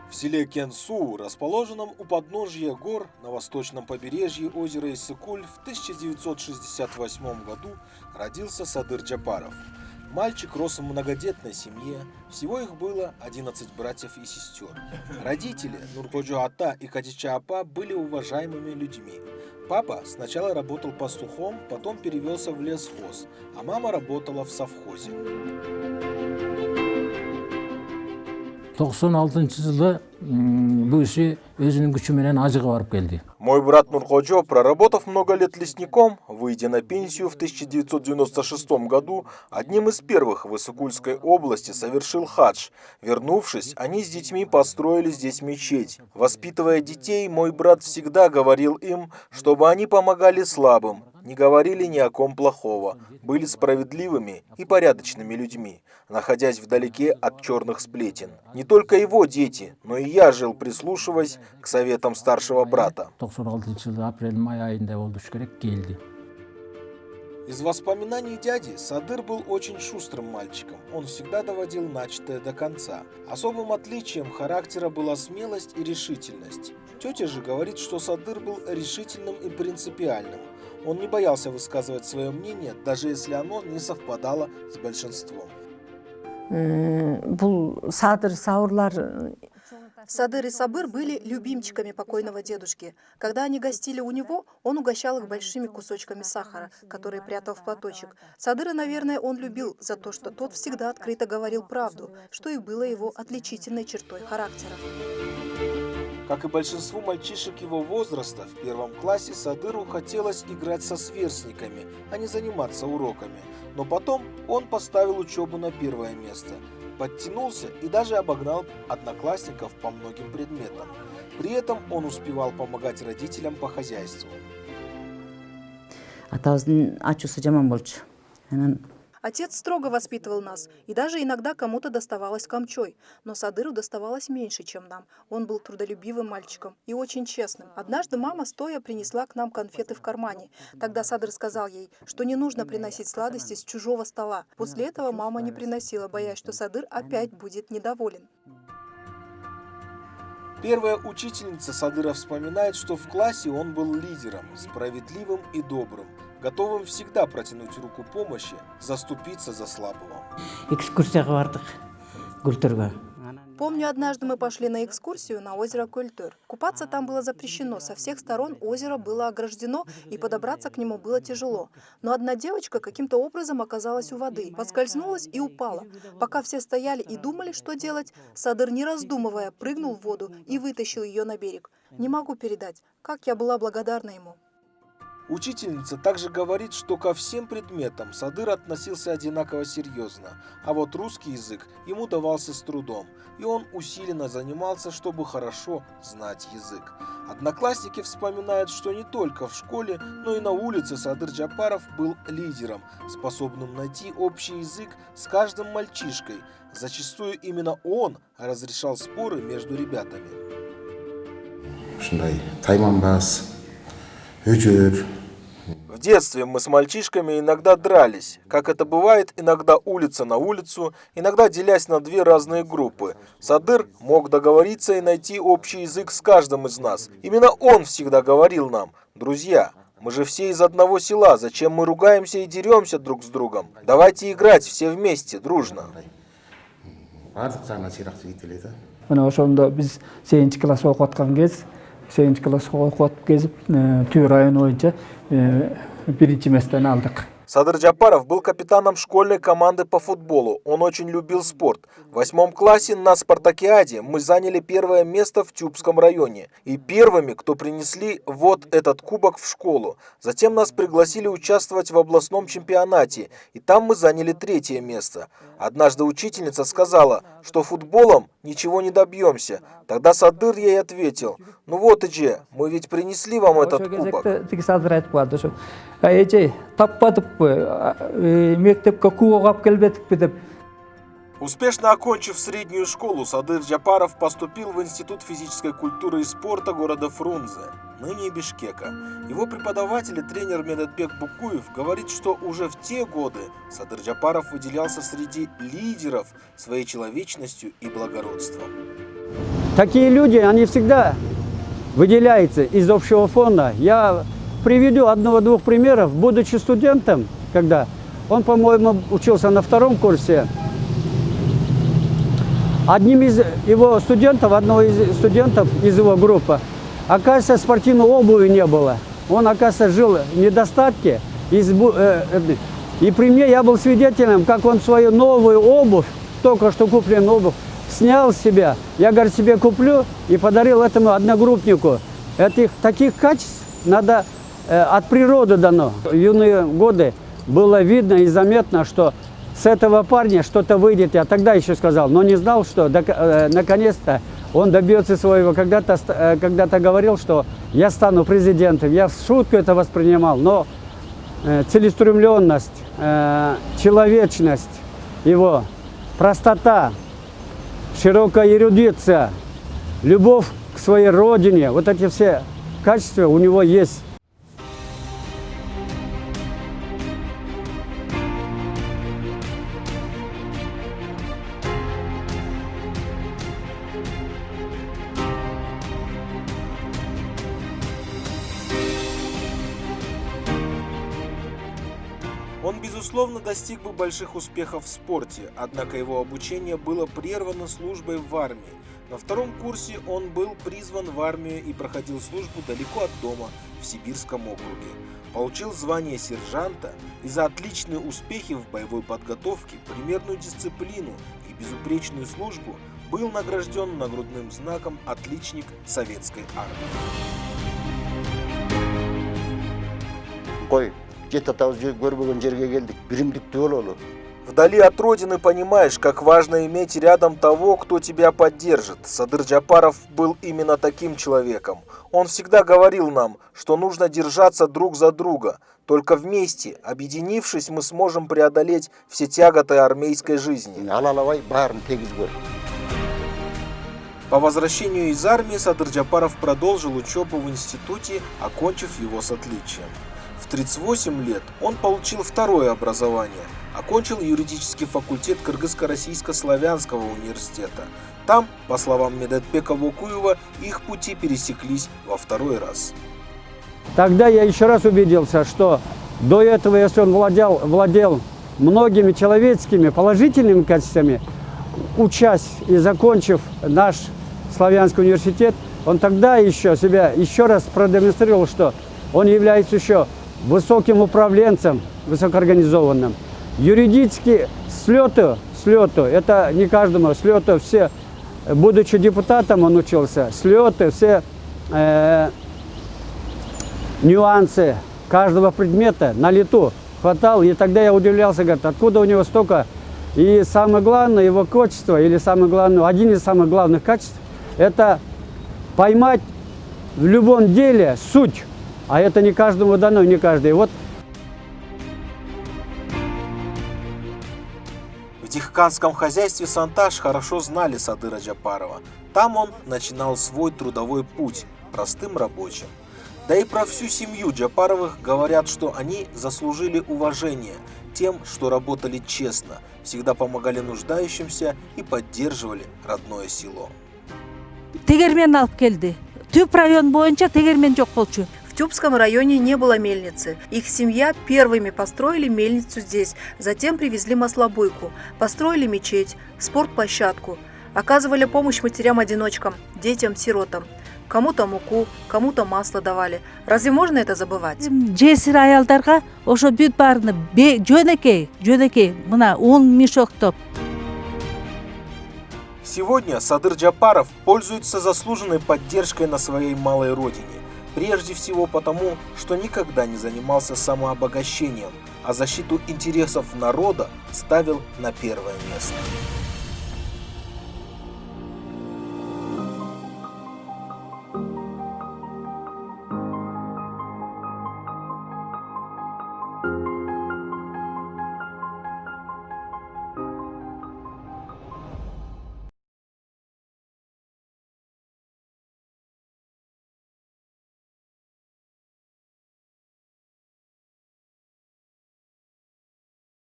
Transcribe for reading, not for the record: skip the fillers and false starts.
В селе Кенсу, расположенном у подножья гор на восточном побережье озера Иссык-Куль, в 1968 году родился Садыр Джапаров. Мальчик рос в многодетной семье, всего их было 11 братьев и сестер. Родители Нуркоджо Ата и Кадича Апа были уважаемыми людьми. Папа сначала работал пастухом, потом перевелся в лесхоз, а мама работала в совхозе. 96 жылы bu işi özünün gücü менен ажыга барып келди. Мой брат Нуркоджо, проработав много лет лесником, выйдя на пенсию в 1996 году, одним из первых в Иссык-Кульской области совершил хадж. Вернувшись, они с детьми построили здесь мечеть. Воспитывая детей, мой брат всегда говорил им, чтобы они помогали слабым, не говорили ни о ком плохого, были справедливыми и порядочными людьми, находясь вдалеке от черных сплетен. Не только его дети, но и я жил, прислушиваясь к советам старшего брата. 96 жылы апрель-май айында болду керек келди. Из воспоминаний дяди Садыр был очень шустрым мальчиком. Он всегда доводил начатое до конца. Особым отличием характера была смелость и решительность. Тетя же говорит, что Садыр был решительным и принципиальным. Он не боялся высказывать свое мнение, даже если оно не совпадало с большинством. Садыр и Сабыр были любимчиками покойного дедушки. Когда они гостили у него, он угощал их большими кусочками сахара, которые прятал в платочек. Садыра, наверное, он любил за то, что тот всегда открыто говорил правду, что и было его отличительной чертой характера. Как и большинству мальчишек его возраста, в первом классе Садыру хотелось играть со сверстниками, а не заниматься уроками. Но потом он поставил учебу на первое место, подтянулся и даже обогнал одноклассников по многим предметам. При этом он успевал помогать родителям по хозяйству. Отец строго воспитывал нас, и даже иногда кому-то доставалось камчой, но Садыру доставалось меньше, чем нам. Он был трудолюбивым мальчиком и очень честным. Однажды мама стоя принесла к нам конфеты в кармане. Тогда Садыр сказал ей, что не нужно приносить сладости с чужого стола. После этого мама не приносила, боясь, что Садыр опять будет недоволен. Первая учительница Садыра вспоминает, что в классе он был лидером, справедливым и добрым, готовым всегда протянуть руку помощи, заступиться за слабого. Помню, однажды мы пошли на экскурсию на озеро Культур. Купаться там было запрещено, со всех сторон озеро было ограждено, и подобраться к нему было тяжело. Но одна девочка каким-то образом оказалась у воды, поскользнулась и упала. Пока все стояли и думали, что делать, Садыр, не раздумывая, прыгнул в воду и вытащил ее на берег. Не могу передать, как я была благодарна ему. Учительница также говорит, что ко всем предметам Садыр относился одинаково серьезно, а вот русский язык ему давался с трудом, и он усиленно занимался, чтобы хорошо знать язык. Одноклассники вспоминают, что не только в школе, но и на улице Садыр Джапаров был лидером, способным найти общий язык с каждым мальчишкой. Зачастую именно он разрешал споры между ребятами. В детстве мы с мальчишками иногда дрались, как это бывает, иногда улица на улицу, иногда делясь на две разные группы. Садыр мог договориться и найти общий язык с каждым из нас. Именно он всегда говорил нам: друзья, мы же все из одного села, зачем мы ругаемся и деремся друг с другом? Давайте играть все вместе, дружно. Сегізінші класс оқып кезіп, Түй районы бойынша бірінші местен алдық. Садыр Джапаров был капитаном школьной команды по футболу. Он очень любил спорт. В 8 классе на спартакиаде мы заняли первое место в Тюбском районе. И первыми, кто принесли вот этот кубок в школу. Затем нас пригласили участвовать в областном чемпионате. И там мы заняли 3-е место. Однажды учительница сказала, что футболом ничего не добьемся. Тогда Садыр ей ответил: ну вот, Эдже, мы ведь принесли вам этот кубок. Успешно окончив среднюю школу, Садыр Джапаров поступил в Институт физической культуры и спорта города Фрунзе, ныне Бишкека. Его преподаватель и тренер Медетбек Букуев говорит, что уже в те годы Садыр Джапаров выделялся среди лидеров своей человечностью и благородством. Такие люди, они всегда выделяются из общего фонда. Я приведу одного-двух примеров. Будучи студентом, когда он, по-моему, учился на 2-м курсе, одним из его студентов, одного из студентов из его группы, оказывается, спортивной обуви не было. Он, оказывается, жил в недостатке. И при мне я был свидетелем, как он свою новую обувь, только что купленную обувь, снял с себя. Я, говорит, себе куплю и подарил этому одногруппнику. Таких качеств надо от природы дано. В юные годы было видно и заметно, что с этого парня что-то выйдет. Я тогда еще сказал, но не знал, что наконец-то он добьется своего. Когда-то говорил, что я стану президентом. Я в шутку это воспринимал, но целеустремленность, человечность его, простота, широкая эрудиция, любовь к своей родине, вот эти все качества у него есть. Он, безусловно, достиг бы больших успехов в спорте, однако его обучение было прервано службой в армии. На 2-м курсе он был призван в армию и проходил службу далеко от дома, в Сибирском округе. Получил звание сержанта и за отличные успехи в боевой подготовке, примерную дисциплину и безупречную службу был награжден нагрудным знаком «Отличник Советской армии». Вдали от родины понимаешь, как важно иметь рядом того, кто тебя поддержит. Садыр Джапаров был именно таким человеком. Он всегда говорил нам, что нужно держаться друг за друга. Только вместе, объединившись, мы сможем преодолеть все тяготы армейской жизни. По возвращению из армии Садыр Джапаров продолжил учебу в институте, окончив его с отличием. В 38 лет он получил 2-е образование, окончил юридический факультет Кыргызско-Российско-Славянского университета. Там, по словам Медетбека Вокуева, их пути пересеклись во 2-й раз. Тогда я еще раз убедился, что до этого, если он владел многими человеческими положительными качествами, учась и закончив наш Славянский университет, он тогда себя еще раз продемонстрировал, что он является еще высоким управленцем, высокоорганизованным. Юридически слету, это не каждому, слету все, будучи депутатом он учился, слеты, все нюансы каждого предмета на лету хватал. И тогда я удивлялся, говорит, откуда у него столько. И самое главное, его качество, или один из самых главных качеств, это поймать в любом деле суть. А это не каждому дано, не каждый. Вот. В дихканском хозяйстве Санташ хорошо знали Садыра Джапарова. Там он начинал свой трудовой путь простым рабочим. Да и про всю семью Джапаровых говорят, что они заслужили уважение тем, что работали честно, всегда помогали нуждающимся и поддерживали родное село. Тегермен алып келди. Түп район боюнча тегермен жок болчу. В Тюбском районе не было мельницы. Их семья первыми построили мельницу здесь, затем привезли маслобойку, построили мечеть, спортплощадку, оказывали помощь матерям-одиночкам, детям-сиротам. Кому-то муку, кому-то масло давали. Разве можно это забывать? Жесир аялдарга ошо бүт баарыны жөнөкөй, мына 10 мешоктоп. Сегодня Садыр Джапаров пользуется заслуженной поддержкой на своей малой родине. Прежде всего потому, что никогда не занимался самообогащением, а защиту интересов народа ставил на первое место.